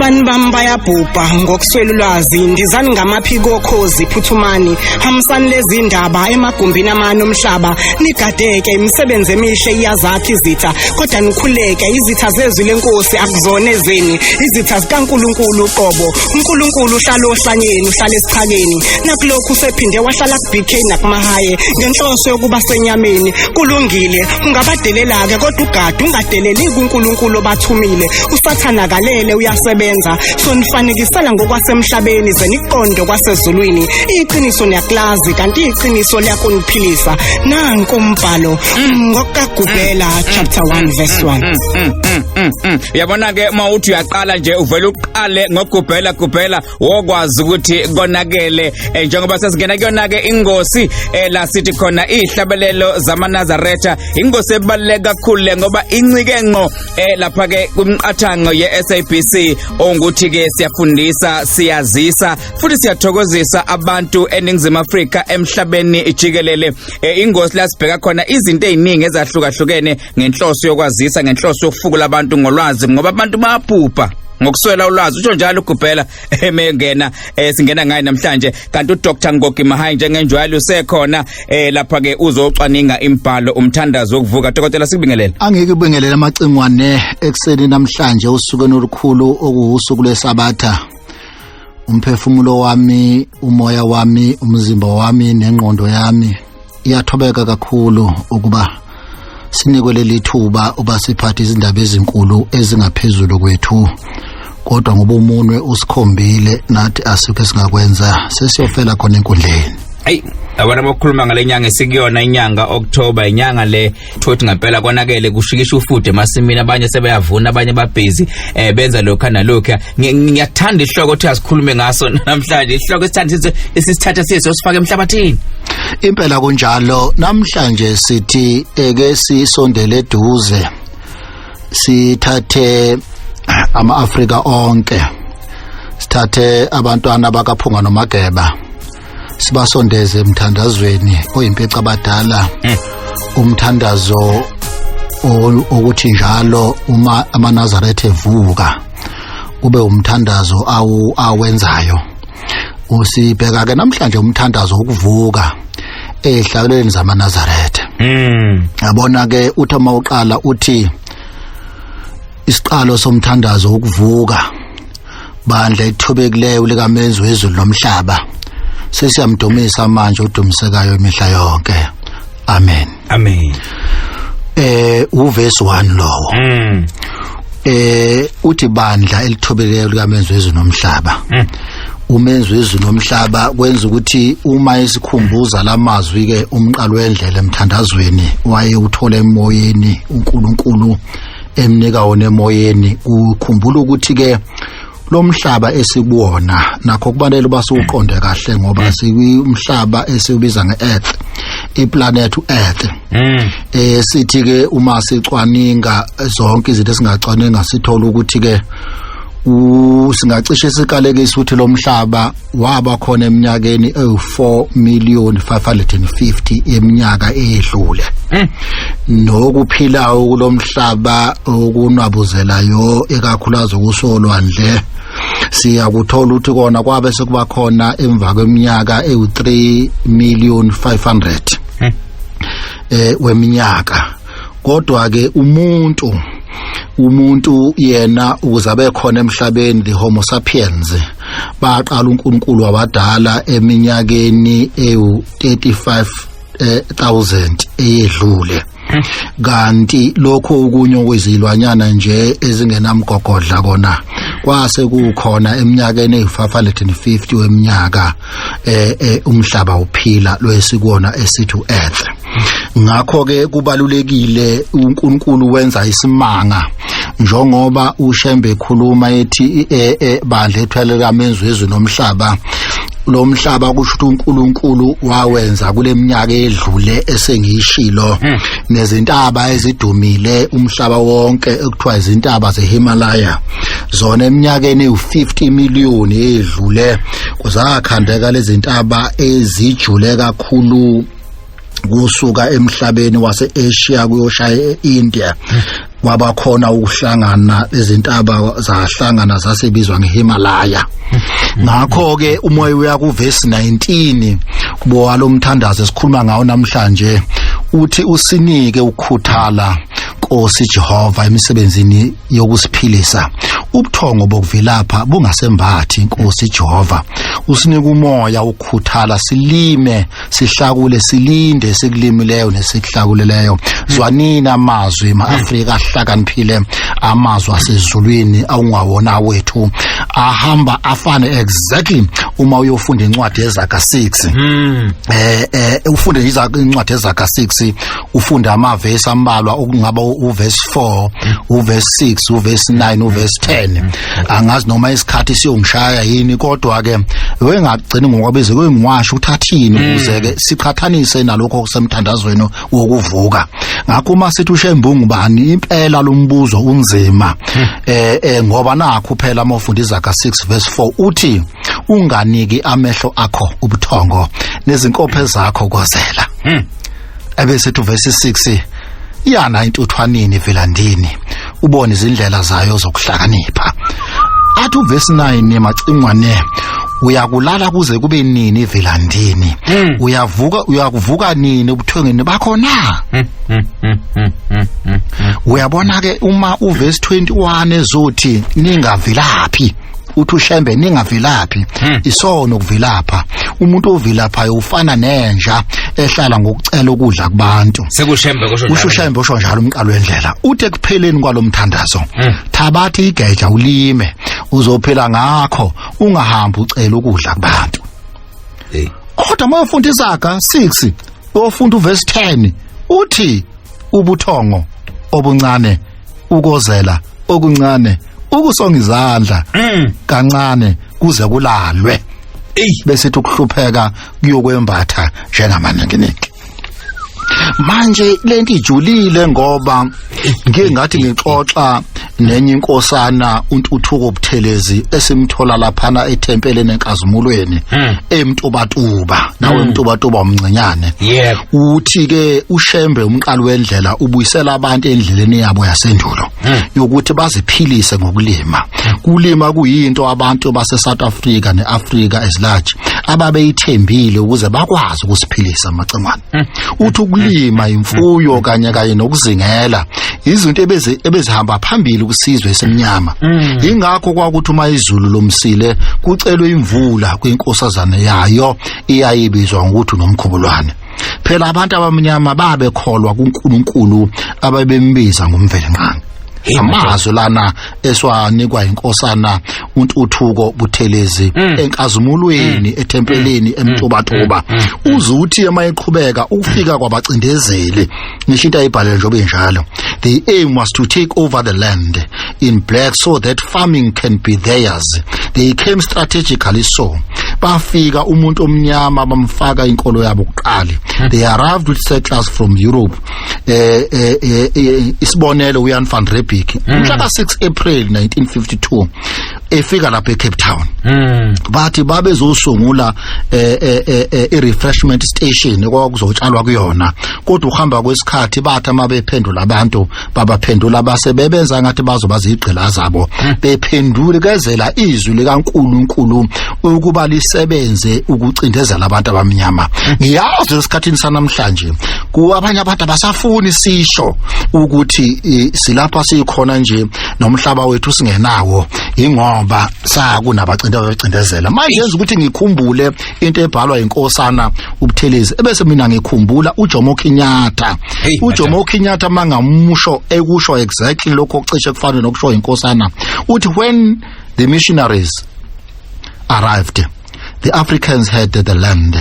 Abani bami bayabhubha ngokuswela ulwazi ndizani ngamaphiko okhozi phuthumani hamsani lezi ndaba emagumbini amano omhlaba nigadeke imisebenzi emihle iyazakha izitha kodwa nikhuleke izitha zezwi lenkosi akuzona ezeni izitha zikaNkuluNkulu uqobo uNkulunkulu uhlala ohlanyeni uhlala esichakeni nakulokhu usephinde wahlala kuBK nakumahaye ngenhloso yokuba senyameni kulungile ungabadelela ke kodwa ugada ungadeleli kuNkulunkulu obathumile usathana kalele uyasebenza so nifanekisela ngokwasemhlabeni zeniqondo kwasezulwini iqiniso niyakulazi kanti iqiniso liyakuniphilisa nanku umbhalo ngokagubela chapter 1 verse 1 yabona ke mawuthi uyaqala nje uvela uqale ngokugubela wokwazi ukuthi konakele njengoba sesingena kuyona ke ingosi la sithi khona ihlabelelo zamaNazaretha ingosi ebaleka kakhulu ngoba incike ngqo lapha ke kumqathango yeSABC onguthi ke siyafundisa siyazisa futhi siyathokozisa abantu eNingizimu Afrika emhlabeni jikelele ingosi lasibheka khona izinto eziningi ezahlukahlukene ngenhloso yokwazisa ngenhloso yokufukula abantu ngolwazi ngoba abantu bayabhubha ngokuswela ulwazi usho njalo ugubhela emengena singena ngaye namhlanje kanti uDr Ngogi Mahayi njengenjwayelo usekhona lapha ke uzocwaninga imbhalo umthandazo wokuvuka dokotela sikubingelela angeke ubingelela amacingwane ekseni namhlanje usukeni olukhulu okuusuku lwesabatha umphefumulo wami umoya wami umzimba wami nengqondo yami iyathobeka kakhulu ukuba sinikwe lelithuba uba siphathe izindaba ezinkulu ezingaphezulu kwethu kodwa ngoba umunwe usikhombile nathi asike singakwenza sesiyofela khona enkundleni hey abana bokukhuluma ngalenyanga esikuyona inyanga October inyanga le thothi ngempela konakele kushikisha ufude emasimini abanye sebeyavuna abanye babhizi benza lokho nalokho ngiyathanda ihloko ukuthi asikhulume ngaso namhlanje ihloko esithatha sifake emhlabathini impela kunjalo namhlanje sithi eke sisondele eduze sithathe ama-Afrika onke sithathe abantwana bakaphunga nomageba sibasondeze emthandazweni oyimpeca abadala umthandazo ukuthi njalo uma amaNazaretha evuka ube umthandazo awenzayo usibheka ke namhlanje umthandazo wokuvuka ehlabeleni zamaNazaretha yabona ke uthi mawuqala uthi isiqalo somthandazo wokuvuka bandla ithobekileyo likamenzi wezulu lomhlaba sesiyamdumisa manje udumisekayo imihla yonke amen amen uverse 1 lowo uthi bandla elithobekileyo likamenzi wezulu nomhlaba umenzi wezulu nomhlaba kwenza ukuthi uma isikhumbuza lamazwi ke umqalo wendlela emthandazweni waye uthola emoyeni uNkulunkulu emnika wona emoyeni ukhumbula ukuthi ke lo mhlaba esibona nakho kubalele basuqonde kahle ngoba sikumhlaba esiubiza ngeearth iplanet uearth sithi ke uma sicwaninga zonke izinto esingacwaninga sithola ukuthi ke singacishe sikalekisa ukuthi lo mhlaba waba khona eminyakeni e4,550,000 eminyaka edlule nokuphilayo kulomhlaba okunabuzelayo ekakhulukazi kusolwandle siyakuthola ukuthi kona kwabe sekuba khona emva kweminyaka e3,500,000 weminyaka kodwa ke umuntu yena uzabe khona emhlabeni the homo sapiens baqala uNkulunkulu wabadala eminyakeni e35,000 eyedlule kanti lokho okunye okwezilwanyana nje ezingenamgogodla kona kwase kukhona eminyakeni e550 weminyaka umhlaba uphila lwesikona esithi uearth ngakho ke kubalulekile uNkulunkulu wenza isimanga njengoba uShembe ekhuluma ethi bandla ethwele kamenzi wezulu nomhlaba lo mhlaba kusho ukuthi uNkulunkulu wawenza kuleminyaka edlule esengishilo nezintaba ezidumile umhlaba wonke ekuthiwa izintaba zeHimalaya zona eminyakeni u50 million edlule kuzakhandeka lezi zintaba ezijule kakhulu kusuka emhlabeni waseAsia kuyoshaya eIndia wabakhona ukuhlangana izintaba zahlangana zasebizwa ngeHimalaya. Ngakho ke umoya uya ku verse 19 kubo lo Umthandazo esikhuluma ngawo namhlanje uthi usinike ukukhuthala Nkosi Jehova emisebenzini yokusiphilisa. Ubuthongo bokuvilapha bungasembathi Nkosi Jehova. Usinike umoya ukukhuthala silime sihlakule silinde sikulimileyo nesihlakuleleyo. Zwanina amazwi emaAfrika ahlakaniphile amazwi asezulwini awungawona wethu ahamba afane exactly uma uyofunda incwadi yeZaga 6 ufunde incwadi yeZaga 6 ufunda amavesi ambalwa okungaba uverse 4 uverse 6 uverse 9 uverse 10 angazi noma isikhathi siyongishaya yini kodwa ke wengagcini ngokwabize kwengiwasho uthathini ukuze ke siqhathanise nalokho okusemthandazweni wokuvuka. Ngakho uma sithi uShembe ngubani impela lombuzo unzima ngoba nakho phela mawufunda iZaga 6 verse 4 uthi unganiki amehlo akho ubuthongo nezinkophe zakho kozela. Ebese tu verse 6 yana intuthwanini velandini ubone izindlela zayo zokuhlakanipha. Athi uverse 9 emacingwane uyakulala kuze kube nini velandini uyakuvuka nini ubuthongeni bakho na. Uyabona ke uma uverse 21 ezothi ningavilaphi uthi uShembe ningavilaphi isono ukuvilapha. Umuntu ovilaphayo ufana nenja ehlala ngokucela ukudla kubantu. SekuShembe kusho njalo. uShembe usho njalo umqalo wendlela. Uthi ekupheleni kwalomthandazo thabathi igeja ulime uzophela ngakho ungahambi ucela ukudla kubantu. Kodwa mawufunda iZaga 6 ofunda uverse 10 uthi ubuthongo obuncane ukozela okuncane ukusonga izandla kancane kuze kulalwe bese ukuhlupheka kuyokwembatha njengamanenginiki. Manje lento ijulile ngoba ngeke ngathi ngixoxa nenye inkosana uNtuthuko Buthelezi esimthola laphana eTempeleni enkazimulweni eMtubatuba nawe eMtubatuba umncinyane. Uthi ke uShembe umqalo wendlela ubuyisela abantu endleleni yabo yasendulo yokuthi baziphilise ngokulima. Kulima kuyinto abantu base South Africa neAfrica as large ababeyithembile ukuze bakwazi ukusiphilisa amacengwane. Uthi ukulima imfuyo kanye nokuzingela izinto ebezihamba phambili kusizwe esemnyama. Ingakho kwakuthi uma izulu lomsile kucelwe imvula kwinkosazana yayo iyayibizwa ngokuthi nomkhubulwane. Phela abantu abamnyama babekholwa kuNkulunkulu ababembiza ngomvelenqangi. Amazwi lana eswanikwa inkosana uNtuthuko Buthelezi enkazimulweni eTempeleni eMtubatuba. Uzuthi emayiqhubeka ukufika kwabacindezeli ngisho into ayibhalele njobe njalo. The aim was to take over the land in black so that farming can be theirs. They came strategically so. Bafika umuntu omnyama bamfaka inkolo yabo kuqala. They arrived with settlers from Europe. Isibonelo uYan van Riebeeck umhla 6 April 1952 efika lapha eCape Town. Bathi babezosungula refreshment station okwakuzotshalwa kuyona kodwa uhamba kwesikhathi bathi amabephendula abantu babaphendula basebenza ngathi bazobazigqila zabo bephendule kezela izwi likaNkulunkulu ukuba lisebenze ukucindezela abantu abamnyama. Ngiyazi esikhathini sanamhlanje kuabanye abantu abasafuni sisho ukuthi silapha sikhona nje nomhlaba wethu singenawo ingoba sakunabacindezela. Manje yenza ukuthi ngikhumbule into ebhalwa inkosana uButhelezi ebese mina ngikhumbula uJomo Kenyatta. uJomo Kenyatta mangamusho ekusho exactly lokho okucishe kufana nokusho inkosana uthi when the missionaries arrived the Africans had the land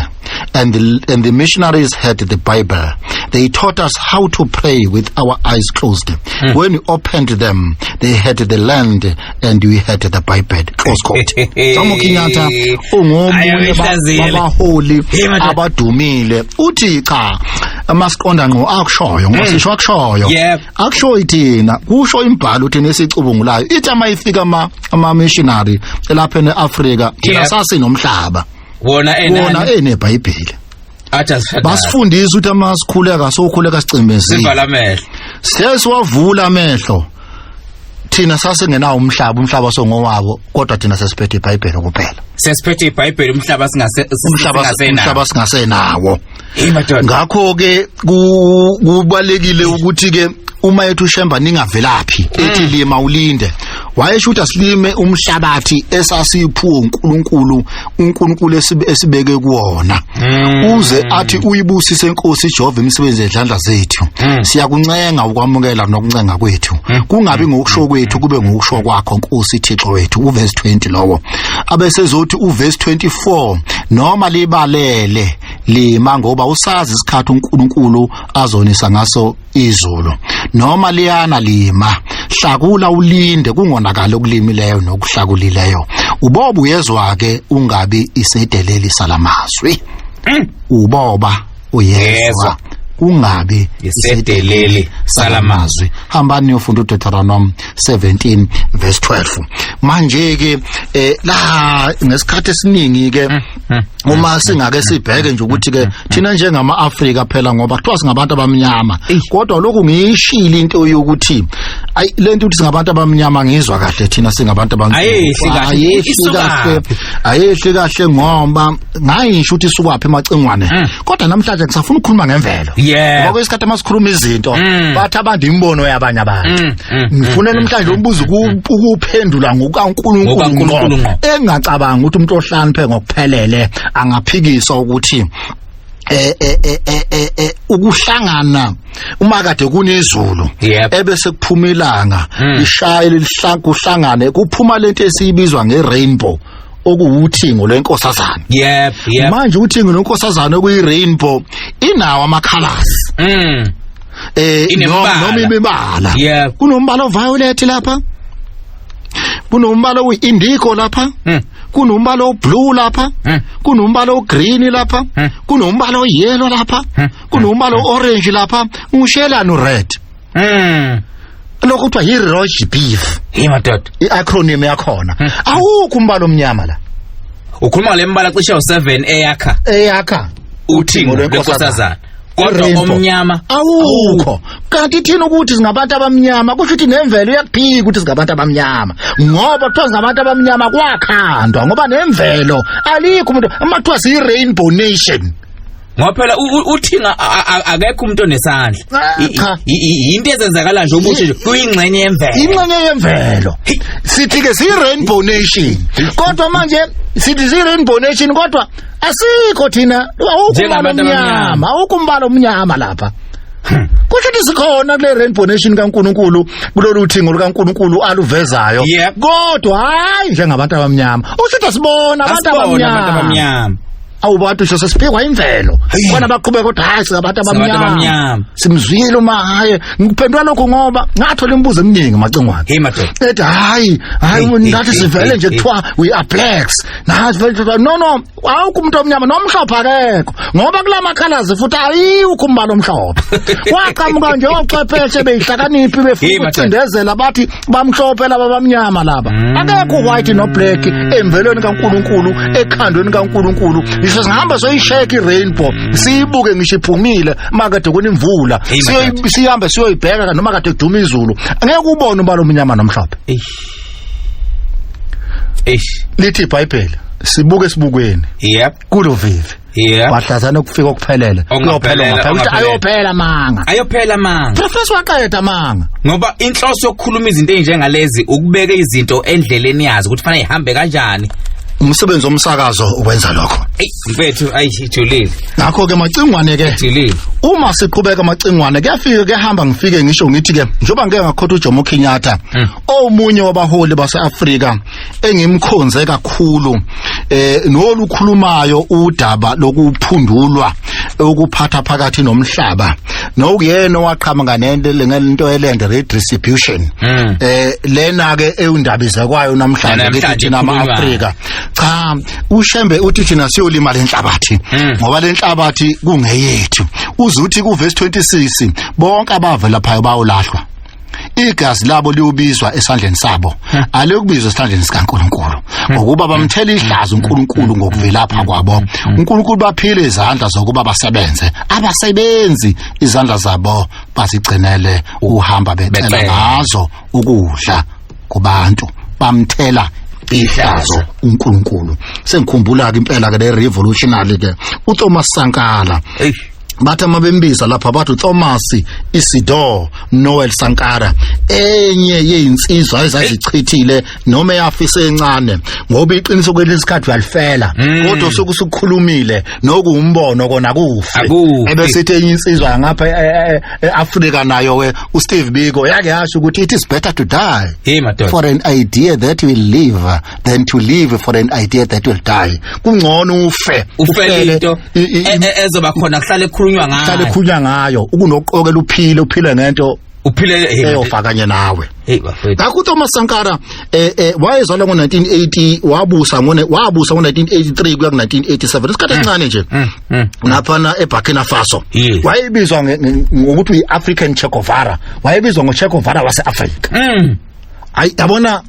and the missionaries had the Bible. They taught us how to pray with our eyes closed. When we opened them, they had the land and we had the Bible. Close quote. Jomo Kenyatta ungomunye babaholi abadumile. Uthi cha amasiqonda ngo akushoyo ngosisho akushoyo. Akushoyo ithina kusho imbhalo uthi nesicubungulayo. Ithi amayifika ama missionary lapha eAfrika thina sasinomhlaba. Wona eneBhayibheli. Basifundisa ukuthi amasikhuleka sokhuleka sicimezile. sesiwavula amehlo thina sasingenawo umhlaba songowabo kodwa thina sesiphethe iBhayibheli kuphela sesiphethe iBhayibheli umhlaba singasenawo ngakho ke kubalekile ukuthi ke uma yethu uShembe ningavelaphi ethi lima ulinde wayesho ukuthi asilime umhlabathi esasiphiwe uNkulunkulu esibeke kuwona uze athi uyibusise inkosi Jehova imisebenzi yezandla zethu siyakuncenga ukwamukela nokuncenga kwethu kungabi ngokusho kwethu kube ngokusho kwakho Nkosi Thixo wethu uverse 20 lowo abesezothi uverse 24 noma libalele lima ngoba usazi isikhathi uNkulunkulu azonisa ngaso izulu noma liyana lima hlakula ulinde kungonakala ukulimileyo nokuhlakulileyo uboba uyezwa ke ungabi isedeleli salamazwi uboba uyezwa ungabi isedeleli salamazwi hambani niyofunda uDeuteronomy 17 verse 12 manje ke la ngesikhathi esiningi ke uma singake sibheke nje ukuthi ke thina njengama Afrika phela ngoba kuthiwa singabantu abamnyama kodwa lokhu ngiyishila into yokuthi lento ukuthi singabantu abamnyama ngizwa kahle thina singabantu abamnyama ayehli kahle ngoba ngayisho ukuthi isukaphi emacengwane kodwa namhlanje ngisafuna ukukhuluma ngemvelo ngoba kwesikhathi masikhuluma izinto bathi abantu imbono yabanye abantu ngifuna namhlanje umbuzo ukuphendula ngokaNkulunkulu engacabanga ukuthi umuntu ohlaniphe ngokuphelele angaphikisa ukuthi ukuhlangana uma kade kunezulu ebese kuphuma ilanga lishaya kuhlangane kuphuma lento esiyibizwa ngerainbow okuwuthingo lwenkosazana manje uthingo lwenkosazana okuyirainbow inawo ama colors noma imibala kunombala oviolet lapha kunombala oindigo lapha kunombala oblue lapha kunombala ogreen lapha kunombala oyellow lapha kunombala orange lapha ngushelana ured lokho kuthiwa yi-roast beef madoda i-acronym yakhona awukho umbala omnyama la ukhuluma lembala cishe u7 eyakha uthingo lwenkosazana kodwa omnyama awukho kanti thina ukuthi singabantu abamnyama kusho ukuthi nemvelo iyakuphika ukuthi singabantu abamnyama ngoba kuthiwa singabantu abamnyama kwakhandwa ngoba nemvelo alikho umuntu amathiwa siyi-rainbow nation ngoba phela uthinga akekho umuntu onesandla into ezenzakala nje ubuthi kuyingxenye yemvelo sithi ke siyi-rainbow nation kodwa manje sithi siyi-rainbow nation kodwa asikho thina awukho umbala omnyama lapha kusho ukuthi sikhona kule rainbow nation kaNkulunkulu kulolu thingo lukaNkulunkulu aluvezayo kodwa hayi njengabantu abamnyama usho asibona abantu abamnyama awubantu nje sesiphikwa imvelo bona baqhubeka kodwa hayi singabantu abamnyama simzwile uma hayi ngikuphendula lokho ngoba ngathola imibuzo eminingi macengwane ethi hayi ngathi sivele nje kuthiwa we are blacks nathi vele no awukho umuntu omnyama nomhlophe akekho ngoba kulama colors futhi ayikho umbala omhlophe waqhamuka nje ochwepheshe beyihlakaniphi befuna ukucindezela bathi bamhlophe laba bamnyama laba akekho white no black emvelweni kaNkulunkulu ekhandweni kaNkulunkulu sihamba soyisheka irainbow siyibuke ngisho iphumile makade kunimvula sihambe siyoyibheka noma kade kuduma izulu angeke ubone umbala omnyama nomhlophe lithi iBhayibheli sibuke sibukweni kulo vivi wahlazana ukufika okuphelele kuyophela ukuthi ayophela manga professor waqeda manga ngoba inhloso yokukhuluma izinto ezinjengalezi ukubeka izinto endleleni yazi ukuthi fanele ihambe kanjani umsebenzi womsakazo wenza lokho mfethu ayijulile ngakho ke macingwane ke uma siqhubeka macingwane kuyafika kuyahamba ngifike ngisho ngithi ke njoba ngeke ngakhotha uJomo Kenyatta omunye wabaholi baseAfrika engimkhonze kakhulu nolukhulumayo udaba lokuphundulwa ukuphatha phakathi nomhlaba nokuyena waqhamuka nento elende redistribution lena ke eyindabizwe kwayo namhlanje lethi nama-Afrika cha uShembe uthi thina siyolima lenhlabathi ngoba lenhlabathi kungeyethu uzuthi kuverse 26 bonke abavela phayo bayolahlwa igazi labo liyobizwa esandleni sabo aliyokubizwa esandleni sikaNkulunkulu ngokuba bamthela ihlazo uNkulunkulu ngokuvelapha kwabo uNkulunkulu baphile izandla zokuba basebenze abasebenzi izandla zabo bazigcinele uhamba becela ngazo ukudla kubantu bamthela ihlazo uNkulunkulu sengikhumbula ke impela ke le revolutionary ke uThomas Sankara batha mabembiza lapha bathi Thomas Isidore Noel Sankara enye yezinsizwa ezazichithile noma yafise encane ngoba iqiniso kwelesikhathi uyalifela kodwa sokusukhulumile nokuumbono kona kufe ebesithi enye insizwa ngapha eAfrika nayo we uSteve Biko yake yasho ukuthi it is better to die for an idea that will live than to live for an idea that will die kungcono ufele into ezoba khona kuhlale hlale khulunywa ngayo ukunoqokela uphile ngento eyofakanye nawe ngakho Thomas Sankara wayezalwa ngo1980 wabusa ngo1983 kuya ku1987 isikhathi esincane nje naphana eBurkina Faso wayebizwa ngokuthi uyiAfrican Che Guevara wayebizwa ngoChe Guevara waseAfrika yabona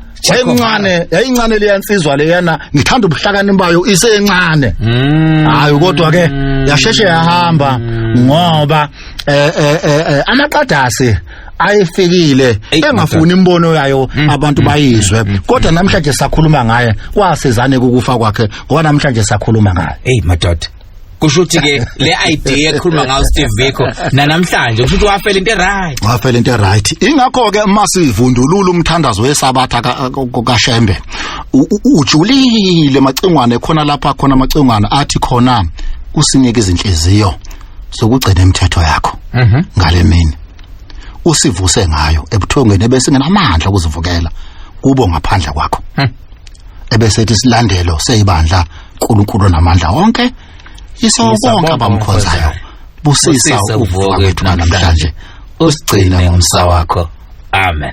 yayincane leyansizwa leyana ngithanda ubuhlakani bayo isencane hayi kodwa ke yasheshe yahamba ngoba amaqadasi ayifikile engafuni imbono yayo abantu bayizwe kodwa namhlanje sakhuluma ngaye kwasezane ukufa kwakhe ngoba namhlanje sakhuluma ngaye madoda kusho ukuthi ke le idea ekhuluma ngayo Steve Biko namhlanje kusho ukuthi wafela into right ingakho ke masivundulula umthandazo wesabatha kaShembe ujulile macingwane khona lapha khona macingwane athi khona usinike izinhliziyo sokugcina imithetho yakho ngale mini usivuse ngayo ebuthongweni bese ngenamandla ukuzivukela kubo ngaphandle kwakho ebesethi silandelo seyibandla uNkulunkulu namandla wonke isonke abamkhonzayo busisa ukuvuka kwethu namhlanje usigcina ngomsa wakho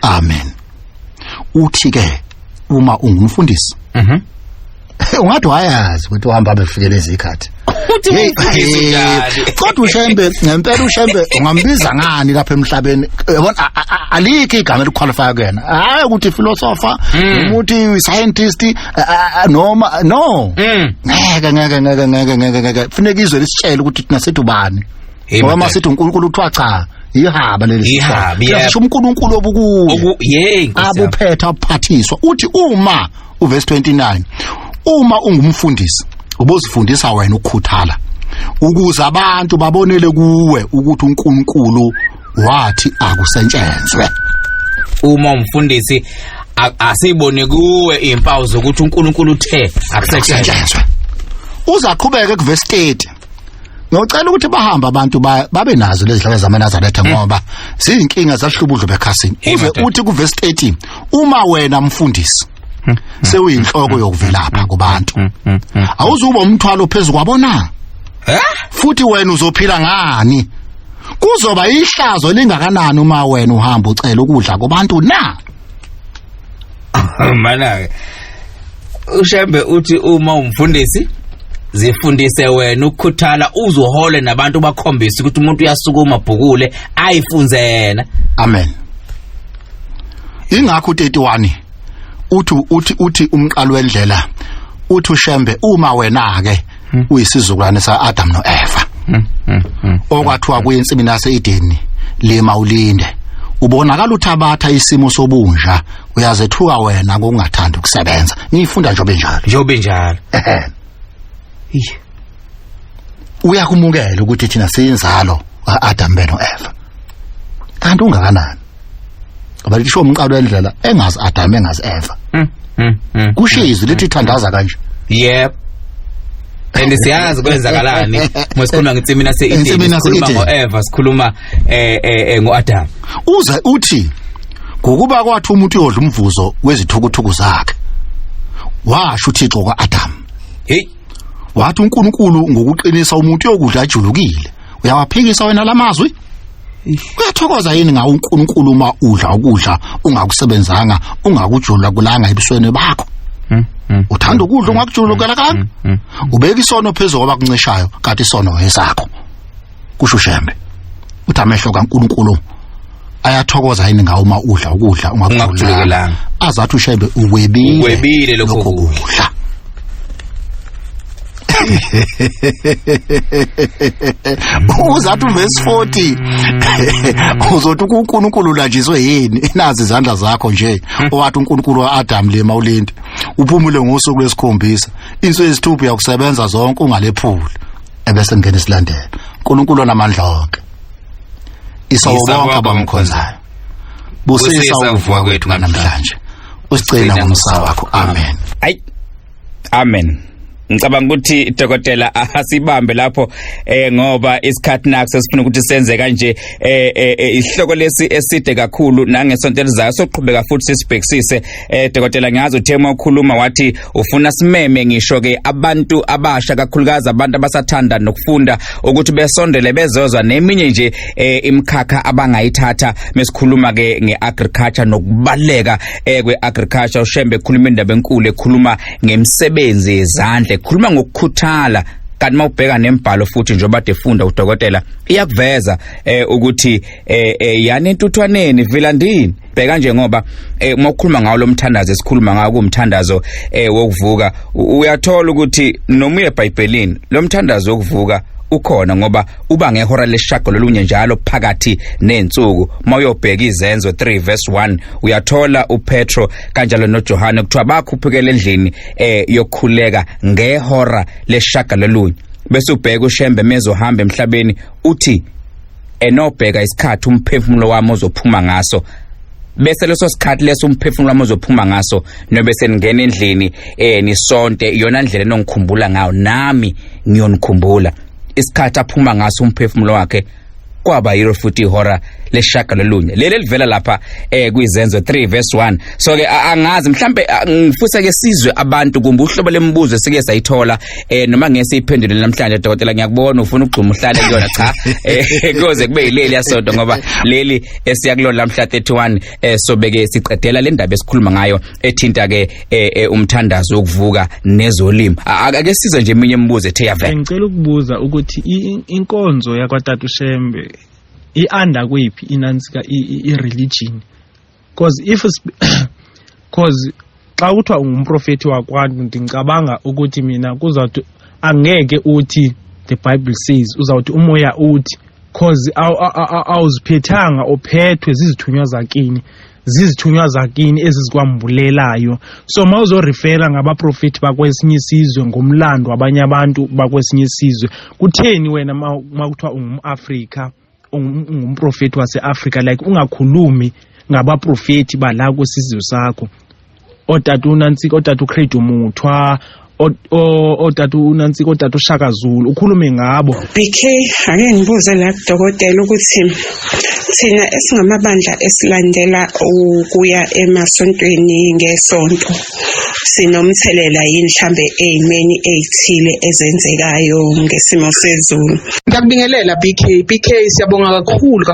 amen uthi ke uma ungumfundisi ungathi wayazi ukuthi uhamba befikele izikhathi kodwa uShembe ngempela uShembe ungambiza ngani lapha emhlabeni yabona alikho igama eliqualify kuyena hayi ukuthi philosopher umuthi scientist noma no ngeke funeka izwe lisitshela ukuthi thina sethu bani ngoba masithi uNkulunkulu uthiwa cha ihaba leli sisho uNkulunkulu obukuwo abuphetha uphathiswa uthi uma uverse 29 uma ungumfundisi ubozifundisa wena ukukhuthala ukuze abantu babonele kuwe ukuthi uNkulunkulu wathi akusetshenzwe uma umfundisi asibone kuwe impawu zokuthi uNkulunkulu uthe akusetshenzwe uzaqhubeka kuverse 30 ngicela ukuthi bahamba abantu babe nazo lezi hlaka zamaNazaretha ngoba ziyinkinga zahlubudlo bekhasini uze uthi kuverse 30 uma wena mfundisi sewuyinhloko yokuvelapha kubantu awuzuba umthwalo phezulu kwabona futhi wena uzophila ngani kuzoba ihlazo lingakanani uma wena uhamba ucela ukudla kubantu na mana uShembe uthi uma umfundisi zifundise wena ukukhuthala uzohole nabantu bakhombisa ukuthi umuntu uyasukuma ubhukule ayifunze yena amen ingakho 31 uthi umqalo wendlela uthi uShembe uma wena ke uyisizukulwane saAdam noEva okwathiwa kuyinsimini yaseEdeni lema ulinde ubonakala uthabatha isimo sobunja uyazethuka wena ngokungathanda ukusebenza ngifunda njobe njalo uyakumukela ukuthi thina siyinzalo kaAdam noEva kanti ungakanani abalisho umqalo wendlela engazi Adam engazi Eva kushizi lithi thandaza kanje yep siyazi kwenzakalani masikhuluma ngetsimina seEdeni sikhuluma ngoEva sikhuluma ngoAdam uze uthi ngokuba kwathi umuntu uyodla umvuzo wezithukuthuku zakhe washo uThixo kaAdam wathi uNkulunkulu ngokuqinisa umuntu yokudla ajulukile uyawaphikisa wena lamazwi uyathokoza yini ngawo uNkulunkulu uma udla ukudla ungakusebenzanga ungakujula kulanga ebusweni bakho uthanda ukudla ungakujulukela kanga ubeka isono phezulu ngoba kuncishayo kanti isono esakho kusho uShembe uthi amehlo kaNkulunkulu ayathokoza yini ngawo uma udla ukudla ungakujulukelanga azathi uShembe uwebile lokho kudla uzathi verse 40 uzothi uNkulunkulu ulanjiswe yini nazi izandla zakho nje owathi uNkulunkulu waAdam le mawulindi uphumule ngosuku lwesikhombisa insuku ezithupha yakusebenza zonke ungalephuli ebese ngene isilandela uNkulunkulu onamandla onke isawubonga abamkhonzayo busisa uvuka kwethu namhlanje usicela ngomsa wakho amen amen. Ngicabanga ukuthi dokotela asibambe lapho ngoba isikhathi nakho sesifuna ukuthi senze kanje isihloko lesi eside kakhulu nangesonto elizayo soqhubeka futhi sisibhekisise dokotela ngiyazi uthema ukukhuluma wathi ufuna simeme ngisho ke abantu abasha kakhulukazi abantu abasathanda nokufunda ukuthi besondele bezozwa neminye nje imkhakha abangayithatha mesikhuluma ke ngeagriculture nokubaleka kweagriculture uShembe ekhuluma indaba enkulu ekhuluma ngemsebenzi yezandla khuluma ngokukhuthala kanti mawubheka nembhalo futhi njengoba defunda udokotela iyakuveza ukuthi yani entuthwaneni vilandini bheka nje ngoba mawukhuluma ngawo lo mthandazo esikhuluma ngawo kumthandazo wokuvuka uyathola ukuthi noma eBhayibhelini lo mthandazo wokuvuka ukhona ngoba uba ngehora leshagalolunye njalo phakathi nensuku mawuyobheka izenzo 3 verse 1 uyathola uPetro kanjalo noJohane kuthiwa bakhuphukela endlini yokukhuleka ngehora leshagalolunye bese ubheka uShembe mezohamba emhlabeni uthi enobheka isikhathi umphefumulo wami ozophuma ngaso bese leso sikhathi leso umphefumulo wami ozophuma ngaso nobese ningena endlini nisonte iyona ndlela enongikhumbula ngayo nami ngiyonikhumbula isikhathi aphuma ngaso umphefumulo wakhe kwaba yiro futhi ihora leshagalolunye leli livela lapha kwizenzo 3 verse 1 so ke angazi mhlambe ngifuse ke sizwe abantu kumbe uhlobo lembuzo esike sayithola noma ngeke siyiphendule namhlanje dokotela ngiyakubona ufuna ukugcuma uhlale kuyona cha kuze kube yileli yasonto ngoba leli esiyakulola mhla 31 sobeke siqedela le ndaba esikhuluma ngayo ethinta ke umthandazo wokuvuka nezolimo ake sizwe nje eminye imibuzo ethe yavela ngicela ukubuza ukuthi inkonzo yakwaTata uShembe ianda kwephi inansika ireligion cause xa kuthiwa ungumprofeti wakwantu ngicabanga ukuthi mina kuzawuthi angeke uthi the Bible says uzawuthi umoya uthi cause awuziphethanga ophethwe zizithunywa zakini ezizikwambulelayo so mawuzorefera ngabaprofeti bakwesinye isizwe ngomlando abanye abantu bakwesinye isizwe kutheni wena makuthiwa ungumAfrika ungumprofeti waseAfrika like ungakhulumi ngabaprofeti bala kwesizwe sakho otata uNansika otata uCredo Muthwa otata uNansika otata uShaka Zulu ukhulume ngabo BK ake ngibuze la dokotela ukuthi thina esingamabandla esilandela ukuya emasontweni ngesonto sinomthelela yini mhlambe ezimeni ezithile ezenzekayo ngesimo sezulu. Ngiyakubingelela BK siyabonga kakhulu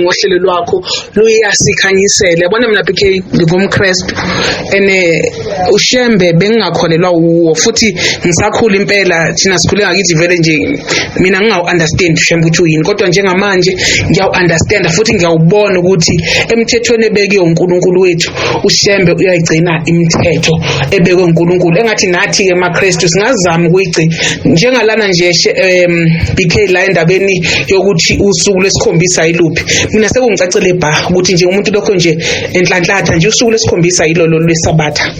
ngohlelo lwakho luyasikhanyisela yabona mina BK ngingumKristu uShembe bengingakholelwa uwo futhi ngisakhula impela thina sikhule ngakithi vele nje mina ngingawu-understand uShembe ukuthi uyini kodwa njengamanje ngiyawu-understand futhi ngiyawubona ukuthi emthethweni ebekiwe uNkulunkulu wethu uShembe uyayigcina imithetho ebekwe uNkulunkulu engathi nathi ke maKristu singazama ukuyigcina njengalana nje BK la endabeni yokuthi usuku lesikhombisa yiluphi mina sekungicacile ukuthi nje umuntu lokho nje enhlanhlatha nje usuku lesikhombisa yilolo lwesabatha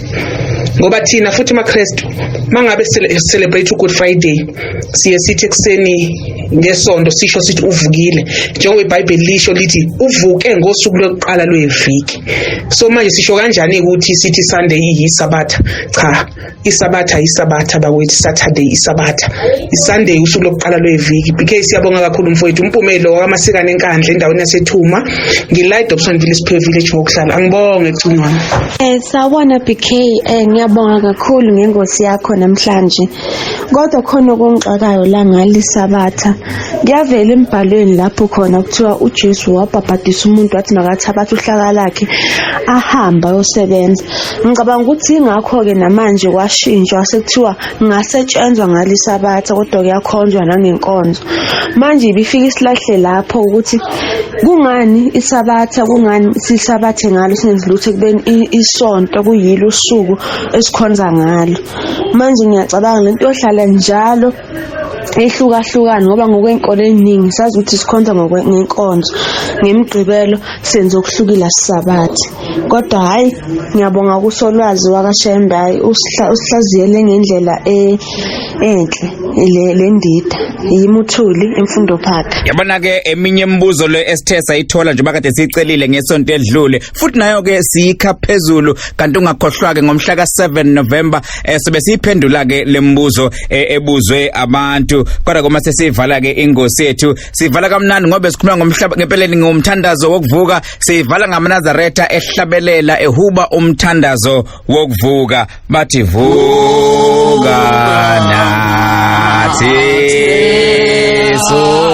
ngoba thina futhi maKristu mangabe celebrate uGood Friday siye sithi ekseni ngesonto sisho sithi uvukile njengoba iBhayibheli lisho lithi uvuke ngosuku lokuqala lweviki so manje sisho kanjani ukuthi sithi Sunday iyisabatha cha isabatha bakwethu Saturday iSunday usuku lokuqala lweviki BK siyabonga kakhulu mfowethu umpumelo wamasikane enkandla endaweni yaseThuma ngilight Dobsonville Spur Village ngokuhlala angibonge ekuthunywami sawona BK Ngiyabonga kakhulu ngengosi yakho namhlanje. Kodwa khona okungixakayo la ngalisabatha. Kuyavela embhalweni lapho khona kuthiwa uJesu wabhabhadisa umuntu wathi makathabathe uhlaka lakhe ahamba yosebenza. Ngicabanga ukuthi ingakho ke namanje kwashintshwa sekuthiwa ngasetshenzwa ngalisabatha kodwa kuyakhonjwa nangenkonzo. Manje ibifika isilahle lapho ukuthi kungani isabatha, kungani sisabathe ngalo sineziluthe kubeni isonto kuyilo usuku esikhonza ngalo. Manje ngiyacabanga lento yohlala njalo ehlukahlukana ngoba ngokwenkolo eziningi sazi ukuthi sikhonza ngenkonzo, ngemigqibelo senze okuhlukile sisabathe. Kodwa hayi ngiyabonga kusolwazi wakaShembe, hayi usihlaziyele ngendlela enhle le ndida yimuthuli emfundo phaka. Yabona ke eminye imibuzo le esithe sayithola njengoba kade sicelile ngesonto edlule futhi nayo ke siyikha phezulu kanti ungakhohlwa ke ngomhla ka7 November sobe siyiphendula ke lembuzo ebuzwe abantu. Kodwa kuma sesivala ke ingosi yethu sivala kamnandi ngoba sikhuluma ngomhlaba ngempeleni ngomthandazo wokuvuka, sivala ngamaNazaretha ehlabelela ehuba umthandazo wokuvuka bathi vuka nathi so